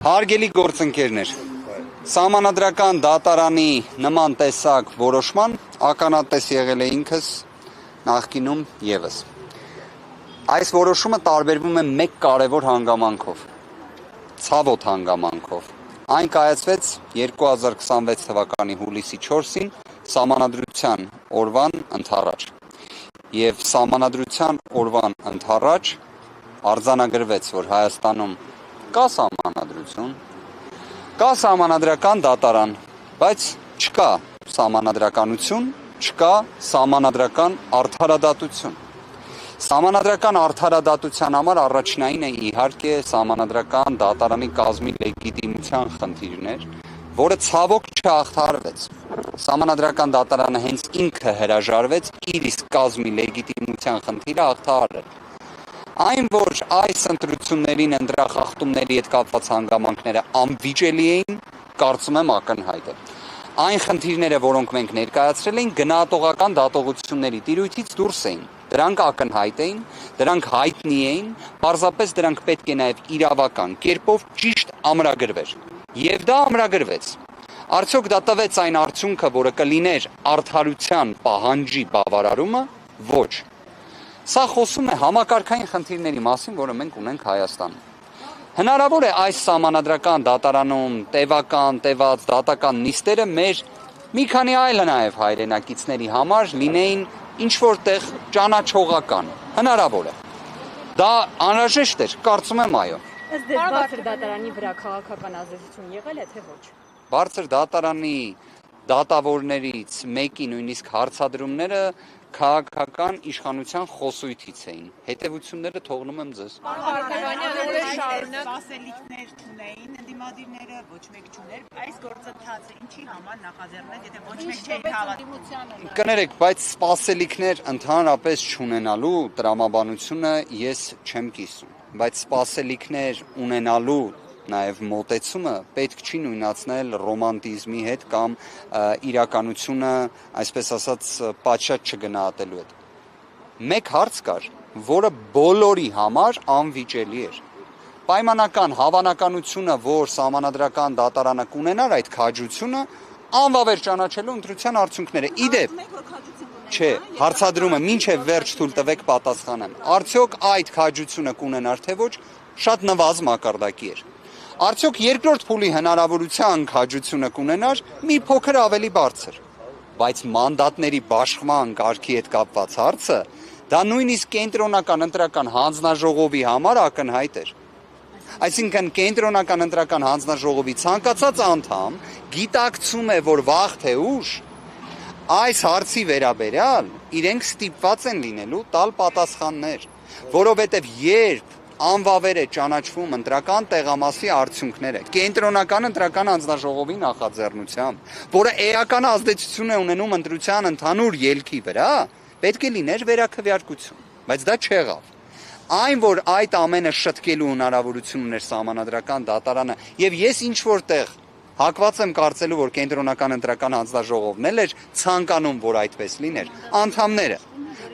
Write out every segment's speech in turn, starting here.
Հարգելի գործընկերներ, Սահմանադրական դատարանի նման տեսակ որոշման ականատես եղել է ինքս նախկինում ևս։ Այս որոշումը տարբերվում է մեկ կարևոր հանգամանքով, ցավոտ հանգամանքով։ Այն կայացվեց 2026 թվականի հուլիսի 4-ին Սահմանադրության օրվան ընդառաջ։ Եվ Սահմանադրության օրվան ընդառաջ արձանագրվեց, որ Հայաստանում կա սահմանադրություն, կա սահմանադրական դատարան, բայց չկա սահմանադրականություն, չկա սահմանադրական արդարադատություն։ Սահմանադրական արդարադատության համար առաջնային է իհարկե սահմանադրական դատարանի կազմի լեգիտիմության խնդիրներ, որը ցավոք չհաղթահարվեց։ Սահմանադրական դատարանը հենց ինքը հրաժարվեց իր իսկ կազմի լեգիտիմության խնդիրը հաղթահարել։ Այն, որ այս ընտրություններին ընտրախախտումների հետ կապված հանգամանքները անվիճելի էին, կարծում եմ ակնհայտ է։ Այն խնդիրները, որոնք մենք ներկայացրել էին, գնահատողական դատողությունների տիրույթից դուրս էին։ Դրանք ակնհայտ էին, դրանք հայտնի էին, պարզապես դրանք պետք է նաև իրավական կերպով ճիշտ ամրագրվեր։ Եվ դա ամրագրվեց։ Արդյոք դա տվեց այն արդյունքը, որը կլիներ արդարության պահանջի բավարարումը, ոչ։ Սա խոսում է համակարգային խնդիրների մասին, որը մենք ունենք Հայաստանում։ Հնարավոր է այս սահմանադրական դատարանում տևած դատական նիստերը մեր մի քանի այլ նաև հայրենակիցների համար լինեին ինչ-որտեղ ճանաչողական։ Հնարավոր է։ Դա անհրաժեշտ էր, կարծում եմ այո։ Ըստ ձեզ բարձր դատարանի վրա քաղաքական ազդեցություն եղել է, թե ոչ։ Բարձր դատարանի դատավորներից մեկի նույնիսկ հարցադրումները քաղաքական իշխանության խոսույթից էին։ Հետևությունները թողնում եմ ձեզ։ Սպասելիքներ չունեին, ընդդիմադիրները ոչ մեկ չուներ, այս գործընթացը ինչի համար նախաձեռնեց, եթե ոչ մեկ չէին հավատում։ Կներեք, բայց սպասելիքներ ընդհանրապես չունենալու տրամաբանությունը ես չեմ կիսում, բայց սպասելիքներ ունենալու նաև մոտեցումը պետք չի նույնացնել ռոմանտիզմի հետ կամ իրականությունը, այսպես ասած, պատշաճ չգնահատելու հետ։ Մեկ հարց կար, որը բոլորի համար անվիճելի էր։ Պայմանական հավանականությունը, որ սահմանադրական դատարանը կունենար այդ քաջությունը, անվավեր ճանաչելու ընտրության արդյունքները։ Իդեպ, չէ, հարցադրումը մինչև վերջ թույլ տվեք պատասխանեմ։ Արդյոք այդ քաջությունը կունենար, թե ոչ, շատ նվազ մակարդակի էր։ Արդյոք երկրորդ փուլի հնարավորության քաջությունը կունենար մի փոքր ավելի բարձր, բայց մանդատների բաշխման կարգի հետ կապված հարցը դա նույնիսկ կենտրոնական ընտրական հանձնաժողովի համար ակնհայտ էր։ Այսինքն կենտրոնական ընտրական հանձնաժողովի ցանկացած անդամ գիտակցում է, որ վաղ թե ուշ այս հարցի վերաբերյալ իրենք ստիպված են լինելու տալ պատասխաններ, որովհետև երբ անվավեր է ճանաչվում ընտրական տեղամասի արդյունքները կենտրոնական ընտրական հանձնաժողովի նախաձեռնությամբ, որը էական ազդեցություն է ունենում ընտրության ընդհանուր ելքի վրա, պետք է լիներ վերաքվեարկություն, բայց դա չեղավ։ Այն, որ այդ ամենը շտկելու հնարավորություն ուներ սահմանադրական դատարանը, եւ ես ինչ որտեղ հակված եմ կարծելու, որ կենտրոնական ընտրական հանձնաժողովն էլ էր ցանկանում, որ այդպես լիներ, անդամները,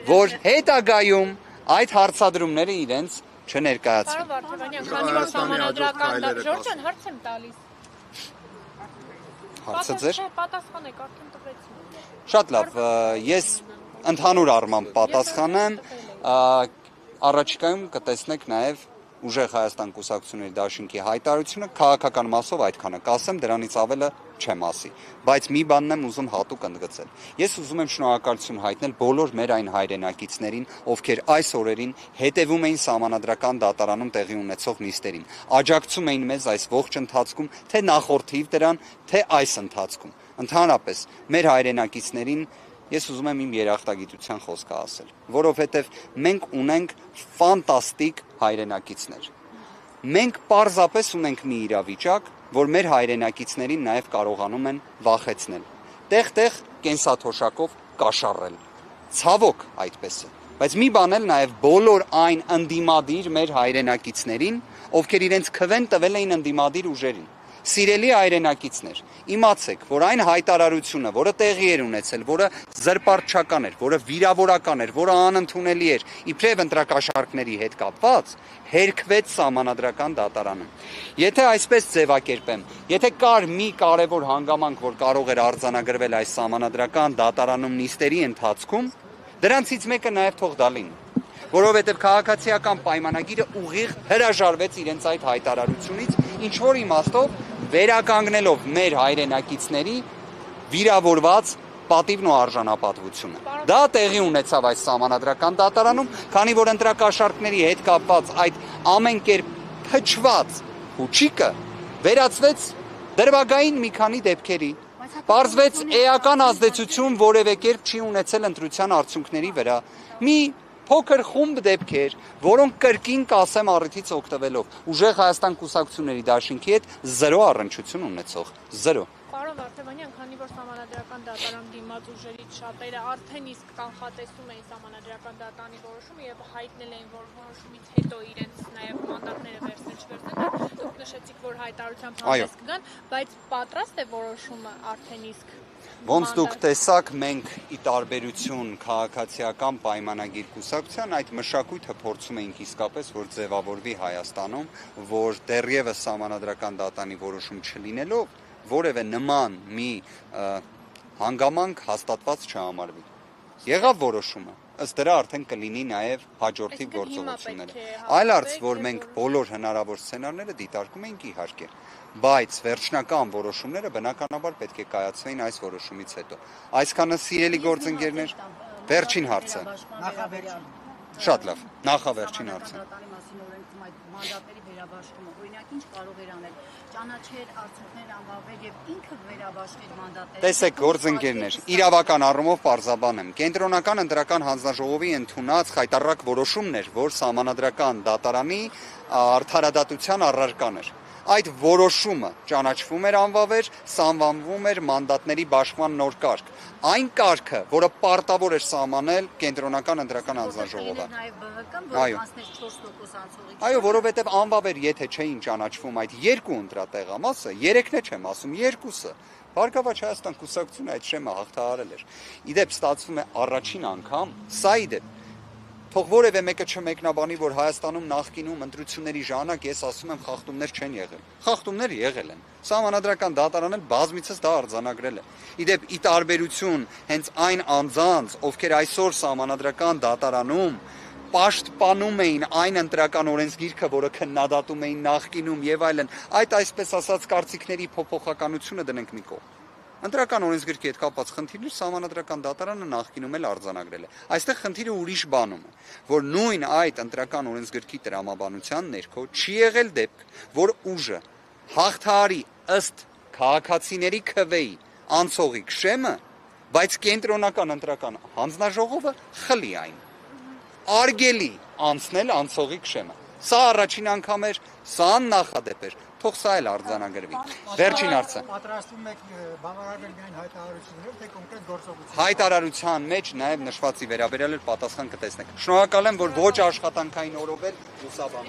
որ հետագայում այդ հարցադրումները իրենց չներկայացվի։ Քանի որ սահմանադրական Ժորժան հարց եմ տալիս։ Հարցը ձեր։ Պատասխանեք, արդեն տվեցի։ Շատ լավ, ես ընդհանուր առմամբ պատասխանեմ, առաջիկայում կտեսնեք նաև Ուժեղ Հայաստան կուսակցությունների դաշինքի հայտարարությունը, քաղաքական մասով այդքանը կասեմ, դրանից ավելը չեմ ասի, բայց մի բանն եմ ուզում հատուկ ընդգծել։ Ես ուզում եմ շնորհակալություն հայտնել բոլոր մեր այն հայրենակիցներին, ովքեր այս օրերին հետևում էին սահմանադրական դատարանում տեղի ունեցող նիստերին, աջակցում էին մեզ այս ողջ ընթացքում, թե նախորդիվ դրան, թե այս ընթացքում։ Ընդհանրապես մեր հայրենակիցներին ես ուզում եմ իմ երախտագիտության խոսքը ասել, որովհետև մենք ունենք ֆանտաստիկ հայրենակիցներ։ Մենք պարզապես ունենք մի իրավիճակ, որ մեր հայրենակիցներին նաև կարողանում են վախեցնել, տեղ-տեղ կենսաթոշակով կաշառել։ Ցավոք այդպես է, բայց մի բան էլ նաև բոլոր այն ընդդիմադիր մեր հայրենակիցներին, ովքեր իրենց քվեն տվել էին ընդդիմադիր ուժերին։ Սիրելի հայրենակիցներ, իմացեք, որ այն հայտարարությունը, որը տեղի էր ունեցել, որը զրպարտչական էր, որը վիրավորական էր, որը անընդունելի էր, իբրև ընտրակաշառքների հետ կապված, հերքվեց Սահմանադրական դատարանում։ Եթե այսպես ձևակերպեմ, եթե կար մի կարևոր հանգամանք, որ կարող էր արձանագրվել այս Սահմանադրական դատարանում նիստերի ընթացքում, դրանցից մեկը նաև թող դա լինի, որովհետև քաղաքացիական պայմանագիրը ուղիղ հրաժարվեց իրենց այդ հայտարարությունից, ինչ որ իմաստով վերականգնելով մեր հայրենակիցների վիրավորված պատիվն ու արժանապատվությունը։ Դա տեղի ունեցավ այս Սահմանադրական դատարանում, քանի որ ընտրակաշառքների հետ կապված այդ ամեն կերպ փչված հուչիկը վերածվեց դրվագային մի քանի դեպքերի։ Պարզվեց էական ազդեցություն որևէ կերպ չի ունեցել ընտրության արդյունքների վրա։ Մի փոքր խումբ դեպքեր, որոնք կրկին կասեմ առիթից օգտվելով ուժեղ Հայաստան կուսակցությունների դաշինքի հետ զրո առնչություն ունեցող, զրո։ Պարոն Վարդևանյան, քանի որ Սահմանադրական դատարան դիմաց ուժերից շատերը արդեն իսկ կանխատեսում էին Սահմանադրական դատարանի որոշումը եւ հայտնել էին, որ որոշումից հետո իրենց նաեւ մանդատները վերցնել չվերցնեն, դուք նշեցիք, որ հայտարարությամբ հանդես կգան, բայց պատրաստ է որոշումը արդեն իսկ։ Ոնց դուք տեսաք, մենք ի տարբերություն քաղաքացիական պայմանագիր կուսակցության այդ մշակույթը փորձում էինք իսկապես, որ ձևավորվի Հայաստանում, որ դեռևս Սահմանադրական դատարանի որոշում չլինելով որևէ նման մի հանգամանք հաստատված չհամարվի։ Եղավ որոշումը, ըստ դրա արդեն կլինի նաև հաջորդի գործողությունները։ Այլ արծ, որ մենք բոլոր հնարավոր սցենարները դիտարկում ենք իհարկե, բայց վերջնական որոշումները բնականաբար պետք է կայացվեին այս որոշումից հետո։ Այսքանը սիրելի գործընկերներ, վերջին հարցը։ Շատ լավ, նախավերջին հարցը։ Մանդատների վերաբաշխումը, օրինակ ինչ կարող էր անել, ճանաչեր, արդյունքներ անվավեր եւ ինքը վերաբաշխեր մանդատները։ Տեսեք, գործընկերներ, իրավական առումով պարզաբան եմ։ Կենտրոնական ընտրական հանձնաժողովի ընդունած խայտառակ որոշումն էր, որ Սահմանադրական դատարանի արդարադատության առարկան էր։ Այդ որոշումը ճանաչվում էր անվավեր, սահմանվում էր մանդատների բաշխման նոր կարգ։ Այն կարգը, որը պարտավոր էր սահմանել Կենտրոնական ընտրական հանձնաժողովը։ Այո, որովհետև անվավեր եթե չէին ճանաչվում այդ երկու ընտրատեղամասը, երեքն է չեմ ասում, երկուսը, Բարգավաճ Հայաստան կուսակցությունը այդ շեմը հաղթահարել էր։ Իդեպ ստացվում է առաջին անգամ, սա իդեպ թող որևէ մեկը չմեկնաբանի, որ Հայաստանում նախկինում ընտրությունների ժամանակ ես ասում եմ խախտումներ չեն եղել։ Խախտումներ եղել են։ Սահմանադրական դատարանը բազմիցս դա արձանագրել է։ Իդեպ ի տարբերություն հենց այն անձանց, ովքեր այսօր Սահմանադրական դատարանում պաշտպանում էին այն ընտրական օրենսգիրքը, որը քննադատում էին նախկինում եւ այլն, այդ այսպես ասած կարծիքների փոփոխականությունը դնենք մի կողմ։ Ընտրական օրենսգրքի հետ կապված խնդիրներ Սահմանադրական դատարանը նախկինում էլ արձանագրել է։ Այստեղ խնդիրը ուրիշ բանում է, որ նույն այդ ընտրական օրենսգրքի տրամաբանության ներքո չի եղել դեպք, որ ուժը հաղթահարի ըստ քաղաքացիների քվեի անցողի քշեմը, բայց Կենտրոնական ընտրական հանձնաժողովը խլի այն։ Արգելի անցնել անցողի քշեմը։ Սա առաջին անգամ էր, սա աննախադեպ էր, թող սա էլ արձանագրվի։ Վերջին հարցը։ Պատրաստում եք բավարարել միայն հայտարարություններով, թե կոնկրետ գործողություններ։ Հայտարարության մեջ նաև նշվածի վերաբերյալ պատասխան կտեսնեք։ Շնորհակալ եմ, որ ոչ աշխատանքային օրով էլ լուսաբանում